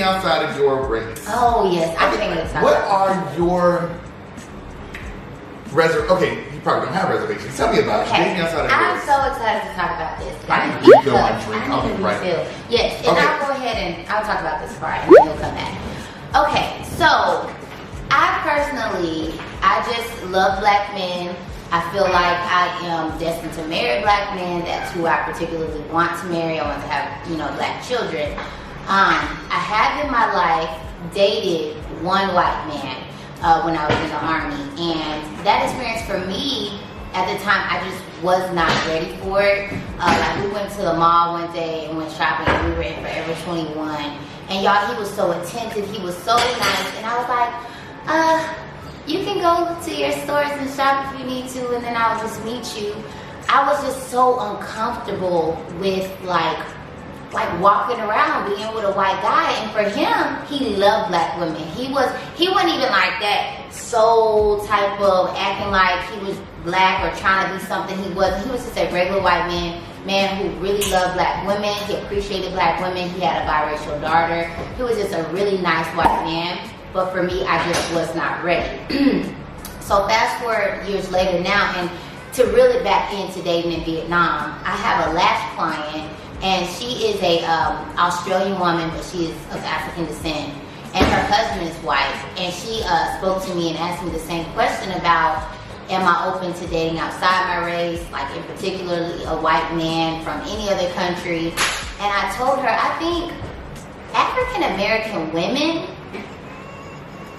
outside of your race. Oh yes, I think we're talking. What are your Okay, you probably don't have reservations. Tell me about it. Dating outside of your I'm race. so excited to talk about this. I need to refill my drink. I need to Right. refill. Yes, and Okay. I'll go ahead and I'll talk about this part and then we'll come back. Okay, so I just love black men. I feel like I am destined to marry black men. That's who I particularly want to marry. I want to have, black children. I have in my life dated one white man when I was in the Army. And that experience for me, at the time, I just was not ready for it. Like we went to the mall one day and went shopping and we were in Forever 21. And y'all, he was so attentive, he was so nice. And I was like, you can go to your stores and shop if you need to, and then I'll just meet you. I was just so uncomfortable with like walking around being with a white guy, and for him, he loved black women. He wasn't even like that soul type of acting like he was black or trying to be something he wasn't. He was just a regular white man who really loved black women. He appreciated black women. He had a biracial daughter. He was just a really nice white man. But for me, I just was not ready. So fast forward years later now, and to really back into dating in Vietnam, I have a last client, and she is a Australian woman, but she is of African descent, and her husband is white. And she spoke to me and asked me the same question about, am I open to dating outside my race, like in particularly a white man from any other country? And I told her, I think African American women,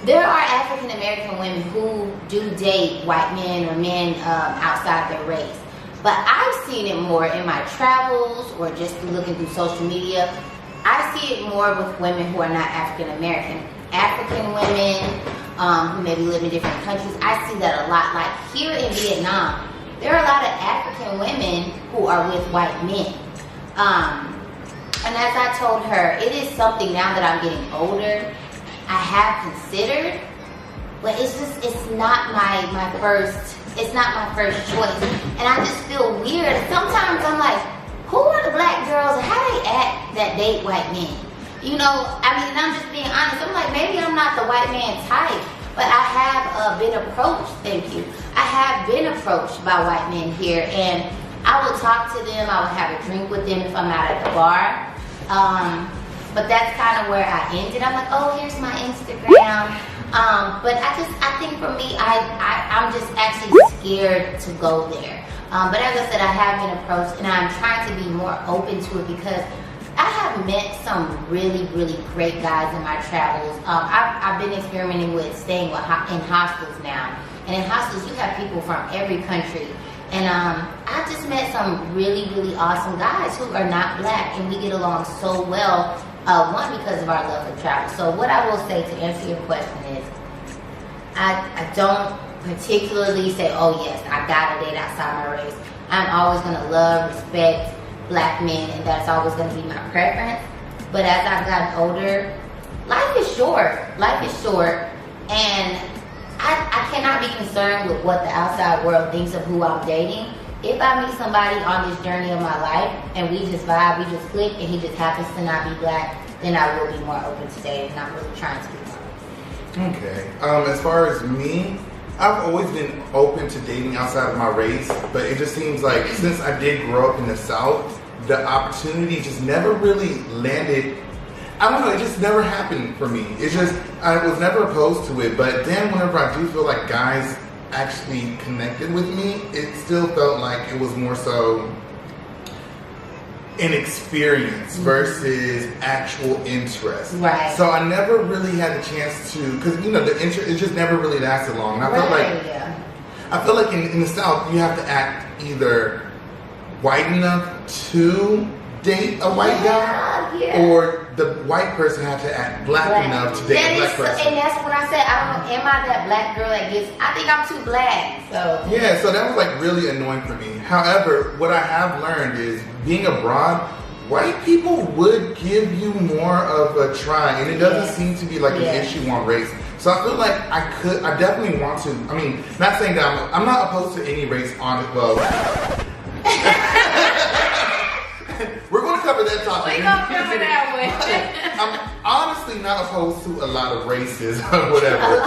there are African American women who do date white men or men outside their race. But I've seen it more in my travels or just looking through social media. I see it more with women who are not African American. African women who maybe live in different countries. I see that a lot. Like here in Vietnam, there are a lot of African women who are with white men. And as I told her, it is something now that I'm getting older, I have considered, but it's not my first choice. And I just feel weird. Sometimes I'm like, who are the black girls and how they act that date white men? And I'm just being honest. I'm like, maybe I'm not the white man type, but I have been approached, thank you. I have been approached by white men here, and I will talk to them, I will have a drink with them if I'm out at the bar. But that's kind of where I ended. I'm like, oh, here's my Instagram. But I think for me, I'm just actually scared to go there. But as I said, I have been approached, and I'm trying to be more open to it because I have met some really, really great guys in my travels. I've been experimenting with staying in hostels now. And in hostels, you have people from every country. And I just met some really, really awesome guys who are not black, and we get along so well. One, because of our love of travel. So what I will say to answer your question is, I don't particularly say, oh yes, I gotta date outside my race. I'm always gonna love, respect black men, and that's always gonna be my preference. But as I've gotten older, life is short. Life is short, and I cannot be concerned with what the outside world thinks of who I'm dating. If I meet somebody on this journey of my life and we just vibe, we just click, and he just happens to not be black, then I will be more open to dating. I'm really trying to be more. Okay. As far as me, I've always been open to dating outside of my race, but it just seems like since I did grow up in the South, the opportunity just never really landed. I don't know, it just never happened for me. It's just, I was never opposed to it, but then whenever I do feel like guys actually connected with me, it still felt like it was more so an experience versus actual interest. Right. So I never really had a chance to, because the interest, it just never really lasted long. And I felt like in the South, you have to act either white enough to date a white guy, or the white person had to act black enough to date a black person. And that's when I said, am I that black girl that gets, I think I'm too black, so. Yeah, so that was like really annoying for me. However, what I have learned is being abroad, white people would give you more of a try, and it doesn't seem to be like an issue on race. So I feel like I definitely want to, not saying that I'm not opposed to any race on it, well. We're going to cover that topic. We're going to cover that one. I'm honestly not opposed to a lot of races or whatever.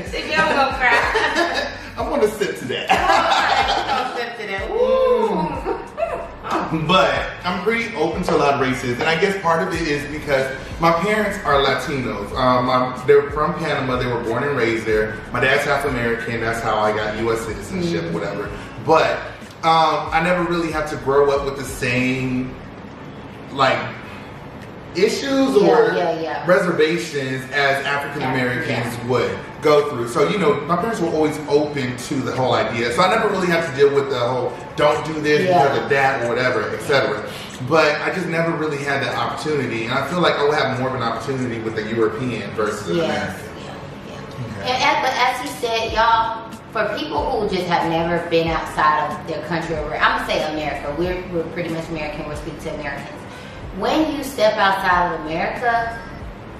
If you ever gonna cry. I'm gonna sip to that. I'm gonna sip to that. Woo. But I'm pretty open to a lot of races, and I guess part of it is because my parents are Latinos. They're from Panama. They were born and raised there. My dad's half American. That's how I got U.S. citizenship, whatever. But I never really had to grow up with the same like issues or reservations as African Americans would go through. So, you know, my parents were always open to the whole idea. So I never really had to deal with the whole don't do this because of that or whatever, etc. But I just never really had that opportunity. And I feel like I would have more of an opportunity with a European versus an American. But as he said, y'all, for people who just have never been outside of their country, or I'm gonna say America, we're pretty much American, we're speaking to Americans. When you step outside of America,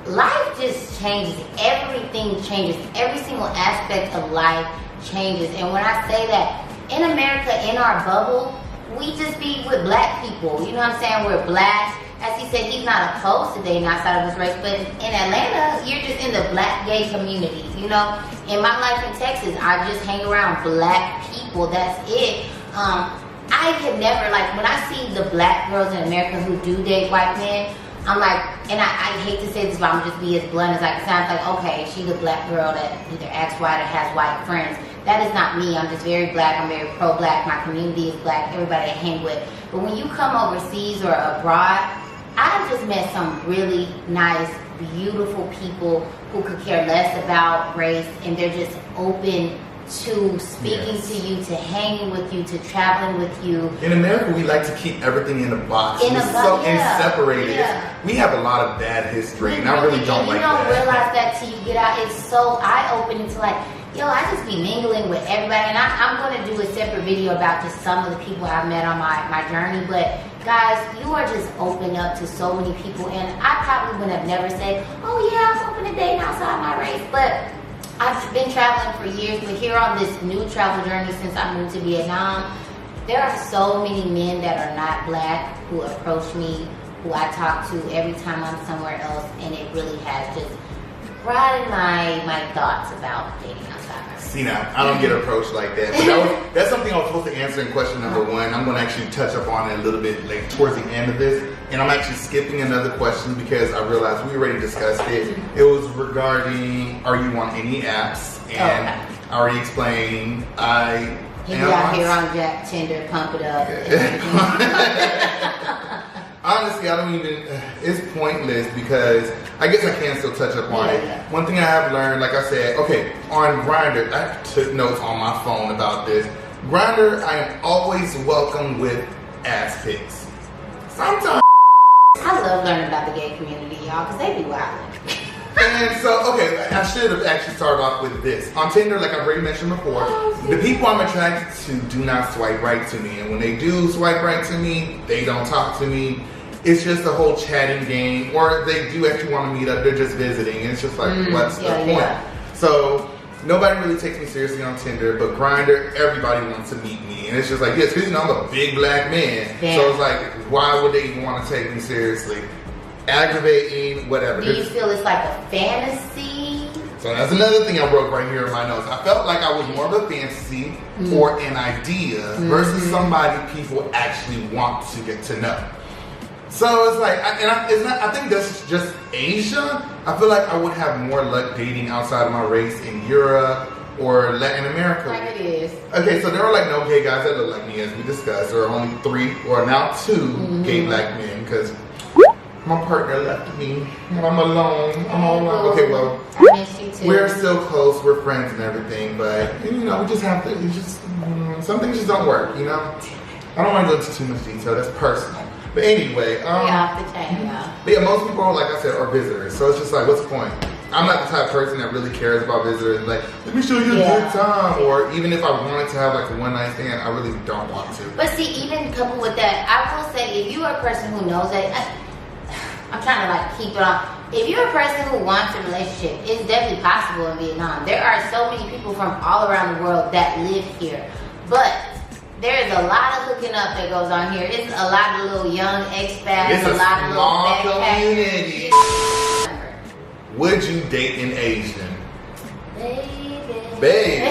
life just changes. Everything changes. Every single aspect of life changes. And when I say that, in America, in our bubble, we just be with black people. You know what I'm saying? We're black. As he said, he's not opposed to dating outside of his race. But in Atlanta, you're just in the black gay communities. You know? In my life in Texas, I just hang around black people. That's it. I could never, like, when I see the black girls in America who do date white men, I'm like, and I hate to say this, but I'm just be as blunt as I can sound, like, okay, she's a black girl that either acts white or has white friends. That is not me. I'm just very black. I'm very pro-black. My community is black. Everybody I hang with. But when you come overseas or abroad, I've just met some really nice, beautiful people who could care less about race, and they're just open to speaking to you, to hanging with you, to traveling with you. In America, we like to keep everything in a box. And separated. We have a lot of bad history, and I really don't like that. You don't realize that till you get out. It's so eye-opening to like, yo, I just be mingling with everybody. And I'm going to do a separate video about just some of the people I've met on my journey. But guys, you are just open up to so many people. And I probably would have never said, oh yeah, I'm open to dating outside my race. But I've been traveling for years, but here on this new travel journey since I moved to Vietnam, there are so many men that are not black who approach me, who I talk to every time I'm somewhere else, and it really has just broadened my thoughts about dating outside my race. See now, I don't get approached like that. But that's something I was supposed to answer in question number one. I'm going to actually touch up on it a little bit like towards the end of this. And I'm actually skipping another question because I realized we already discussed it. It was regarding, are you on any apps? And I already explained, I am out here on Jack Tinder, pump it up. Honestly, I don't even, it's pointless because I guess I can still touch up on it. One thing I have learned, like I said, okay, on Grindr, I took notes on my phone about this. Grindr, I am always welcome with ass pics. Sometimes I love learning about the gay community, y'all, because they be wild. And so, okay, I should have actually started off with this. On Tinder, like I've already mentioned before, the people I'm attracted to do not swipe right to me. And when they do swipe right to me, they don't talk to me. It's just a whole chatting game. Or they do actually want to meet up, they're just visiting. And it's just like, what's the point? So, nobody really takes me seriously on Tinder, but Grindr, everybody wants to meet me. And it's just like, yes, because you know, I'm a big black man. So it's like, why would they even want to take me seriously? Aggravating, whatever. Do you feel it's like a fantasy? So that's another thing I wrote right here in my notes. I felt like I was more of a fantasy or an idea versus somebody people actually want to get to know. So it's like, I think that's just Asia. I feel like I would have more luck dating outside of my race in Europe or Latin America. Like it is. Okay, so there are like no gay guys that look like me, as we discussed. There are only 3 or now 2 gay black men because my partner left me and I'm alone. I'm all alone. Okay, well, I miss you too. We're still close. We're friends and everything, but you know, we just have to. It's just some things just don't work. You know, I don't want to go into too much detail. That's personal. But anyway, off the chain, but yeah, most people, like I said, are visitors. So it's just like, what's the point? I'm not the type of person that really cares about visitors. Like, let me show you a good time. Or even if I wanted to have like a one night stand, I really don't want to. But see, even coupled with that, I will say, if you are a person who knows that, I'm trying to like keep it on. If you're a person who wants a relationship, it's definitely possible in Vietnam. There are so many people from all around the world that live here. But there's a lot of hooking up that goes on here. It's a lot of little young expats, It's a lot of little small backpackers. community. Would you date an Asian? Baby.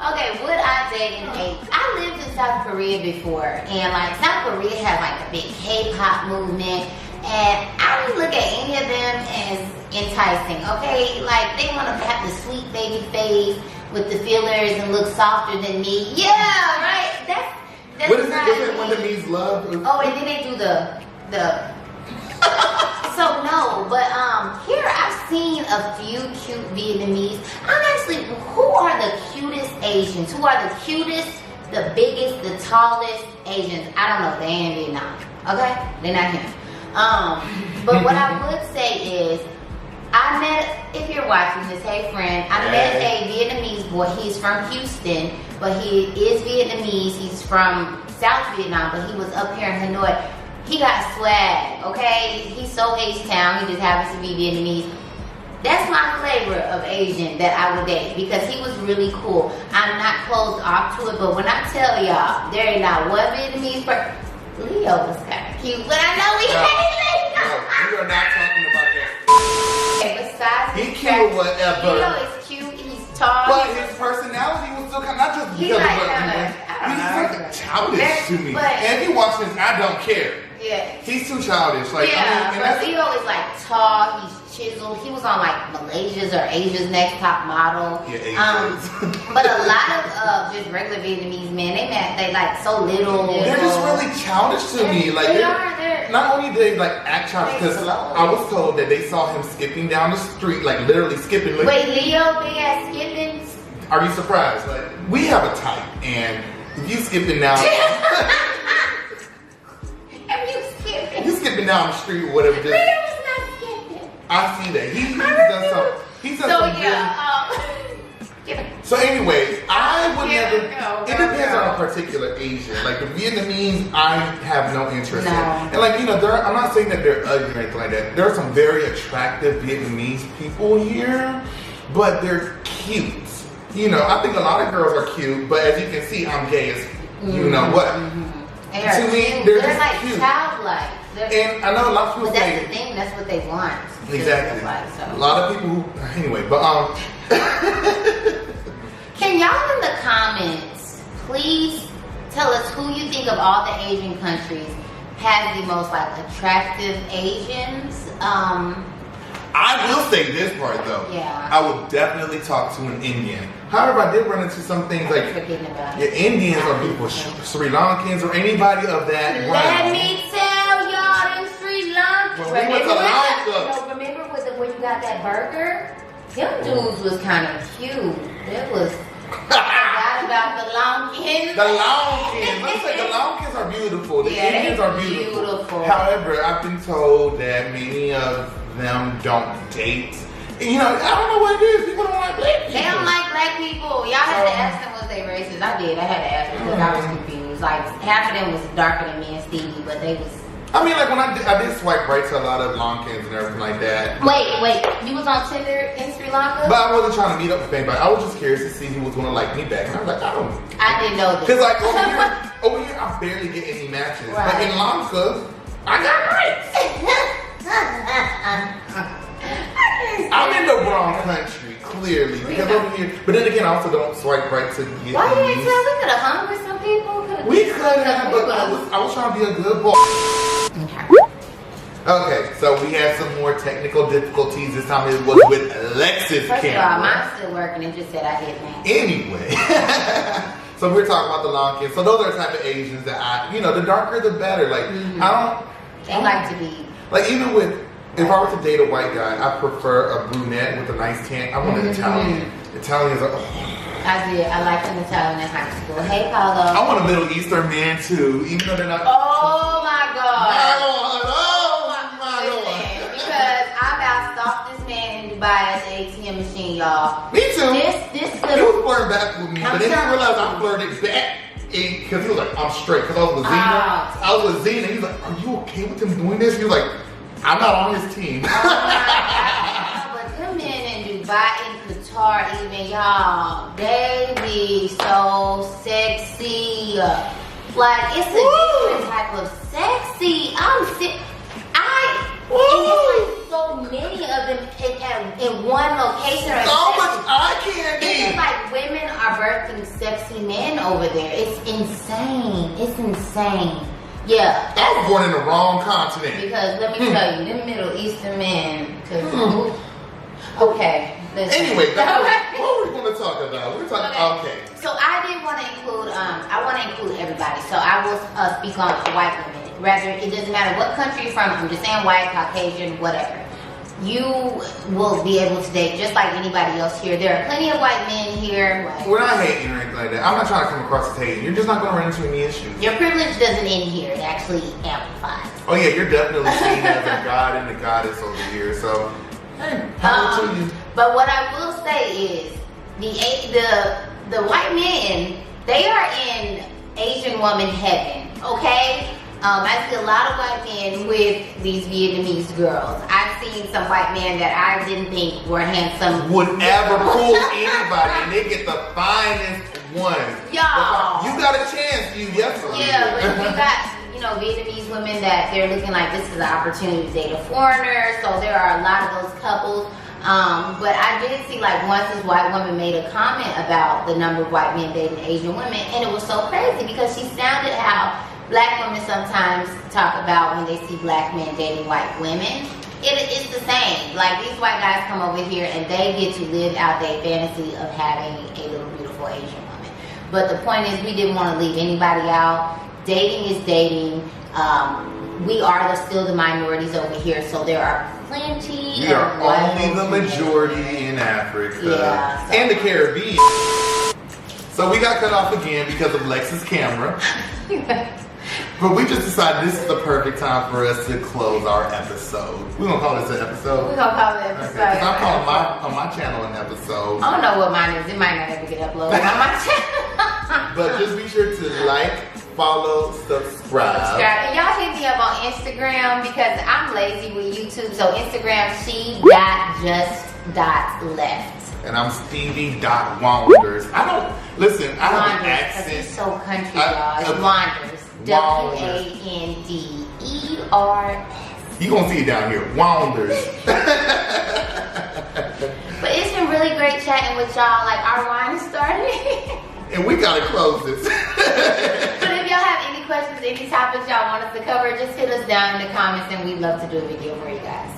Okay, would I date an Asian? I lived in South Korea before, and like South Korea has like a big K-pop movement, and I don't look at any of them as enticing. Okay, like they want to have the sweet baby face with the fillers and look softer than me. Yeah, right. That's what is not it? Is it me. when the knees love? Oh, and then they do the. So no, but here I've seen a few cute Vietnamese. Who are the cutest Asians? Who are the cutest, the biggest, the tallest Asians? I don't know. They ain't Vietnam. Okay, they're not here. But what I would say is, I met. If you're watching this, hey friend, I met a Vietnamese boy. He's from Houston, but he is Vietnamese. He's from South Vietnam, but he was up here in Hanoi. He got swag, okay? He's so H-Town, he just happens to be Vietnamese. That's my flavor of Asian that I would date because he was really cool. I'm not closed off to it, but when I tell y'all, there ain't not one Vietnamese person. Leo was kind of cute, but I know we hate Leo. No, we are not talking about that. Okay, besides He cute or whatever. Leo is cute, he's tall. But his personality was still kind of, not just He's because like of what kinda, he I don't he's know. like childish to me. But- And if you watch this, I don't care. Yeah. He's too childish. Like, Yeah, I mean, and but that's, Leo is like tall, he's chiseled. He was on like Malaysia's or Asia's Next Top Model. Yeah, But a lot of just regular Vietnamese men, they like so little. they're just really childish to me. Like they're not only did they like act childish, because slow. I was told that they saw him skipping down the street, like literally skipping. Like, Wait, Leo big ass skipping? are you surprised? Like, we have a type, and if you skipping down, you skipping down the street or whatever. Just, Leo's not skipping. I see that. He's done some. He's done So some yeah, So anyways, I would Yeah, never. go, It go, depends go. on a particular Asian. Like the Vietnamese, I have no interest No. in. And like I'm not saying that they're ugly or anything like that. There are some very attractive Vietnamese people here, but they're cute. You know, I think a lot of girls are cute, but as you can see, I'm gay as you know what. They're To me, cute. they're They're just like cute. childlike. And I know a lot of people But that's say the thing. That's what they want. exactly. So. A lot of people who anyway, but Can y'all in the comments please tell us who you think of all the Asian countries has the most like attractive Asians? I will say this part though. Yeah. I would definitely talk to an Indian. However, I did run into some things like Forgetting about your it. Indians or people, Sri Lankans or anybody of that. Let realm. me tell y'all in Sri Lanka. When we went to Lanka. Remember where you got that burger? Them dudes was kind of cute. It was. I forgot about the Lankans. The Lankans. Let's say the Lankans are beautiful. The Yeah, Indians they're are beautiful. beautiful. However, I've been told that many of them don't date. And, you know, I don't know what it is. People don't like black people. They don't like black people. Y'all had to ask them was they racist. I did. I had to ask them because I was confused. Like half of them was darker than me and Stevie, but they was. I mean, like when I did swipe right to a lot of Lankans and everything like that. Wait. You was on Tinder in Sri Lanka? But I wasn't trying to meet up with anybody. I was just curious to see who was going to like me back. And I was like, I don't. I didn't know this. Because like over here, I barely get any matches. Right. But in Lanka, I got rights. I'm in the wrong country, clearly. Because over here, but then again, I also don't swipe right to get Why you didn't these. tell? We could have hung with some people. We could have, but I was trying to be a good boy. Okay, so we had some more technical difficulties. This time it was with Alexis' First camera. of all, mine's still working. It just said I hit me. Anyway, so we're talking about the Lankans. So those are the type of Asians that the darker the better. Like They like to be. like even with if I were to date a white guy, I prefer a brunette with a nice tan. I want an Italian. Italians are. I did. I liked an Italian in high school. Hey, Paulo. I want a Middle Eastern man too, even though they're not. Oh my God. Oh my God. Listen, because I about stalked this man in Dubai at the ATM machine, y'all. Me too. This He little. was flirting back with me, but then he realized I flirted back. Because he was like, I'm straight. Because I was with Zena. I was with Zena. He was like, are you okay with him doing this? He was like, I'm not on his team. Oh my God. But them men in Dubai and Qatar, even y'all, they be so sexy. Like it's a different type of sexy. And it's like so many of them in one location. Or so much eye candy. It's like women are birthing sexy men over there. It's insane. It's insane. Yeah. I was born in the wrong continent. Because let me tell you, them Middle Eastern men. Okay. Listen. Anyway, what are we going to talk about? We're talking. Okay. So I did want to include. I want to include everybody. So I will speak on white women. Rather, it doesn't matter what country you're from. I'm just saying white, Caucasian, whatever. You will be able to date just like anybody else here. There are plenty of white men here. We're not hating or anything like that. I'm not trying to come across as hating. You're just not going to run into any issues. Your privilege doesn't end here. It actually amplifies. Oh yeah, you're definitely seen as a god and a goddess over here. So, hey, power to you. But what I will say is the white men, they are in Asian woman heaven. Okay. I see a lot of white men with these Vietnamese girls. I've seen some white men that I didn't think were handsome. Would ever fool anybody, and they get the finest ones. Y'all. You got a chance, you yesterday. Yeah, but you got, Vietnamese women that they're looking like this is an opportunity to date a foreigner. So there are a lot of those couples. But I did see once this white woman made a comment about the number of white men dating Asian women, and it was so crazy because she sounded how black women sometimes talk about when they see black men dating white women. It's the same. Like, these white guys come over here and they get to live out their fantasy of having a little beautiful Asian woman. But the point is, we didn't want to leave anybody out. Dating is dating. We are still the minorities over here, so there are plenty. We are only the majority in Africa and the Caribbean. So we got cut off again because of Lex's camera. But we just decided this is the perfect time for us to close our episode. We're going to call this an episode? We're going to call it an episode. Okay, I'm calling my channel an episode. I don't know what mine is. It might not ever get uploaded on my channel. But just be sure to like, follow, subscribe. And y'all hit me up on Instagram because I'm lazy with YouTube. So Instagram, she.just.left. And I'm Stevie.Wanders. I have an accent. It's so country, y'all. It's Wanders. W-A-N-D-E-R-S. You gonna see it down here. Wanders. But it's been really great chatting with y'all. Our wine is starting. And we gotta close this. But if y'all have any questions, any topics y'all want us to cover, just hit us down in the comments and we'd love to do a video for you guys.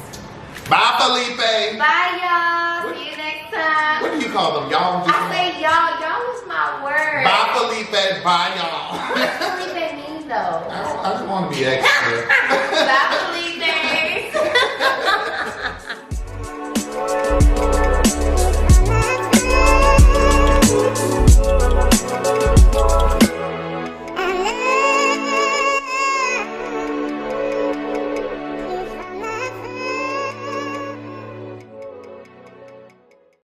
Bye, Felipe. Bye, y'all. See you next time. What do you call them? Y'all? I say y'all. Y'all is my word. Bye, Felipe. Bye, y'all. What does Felipe mean, though? I just want to be extra.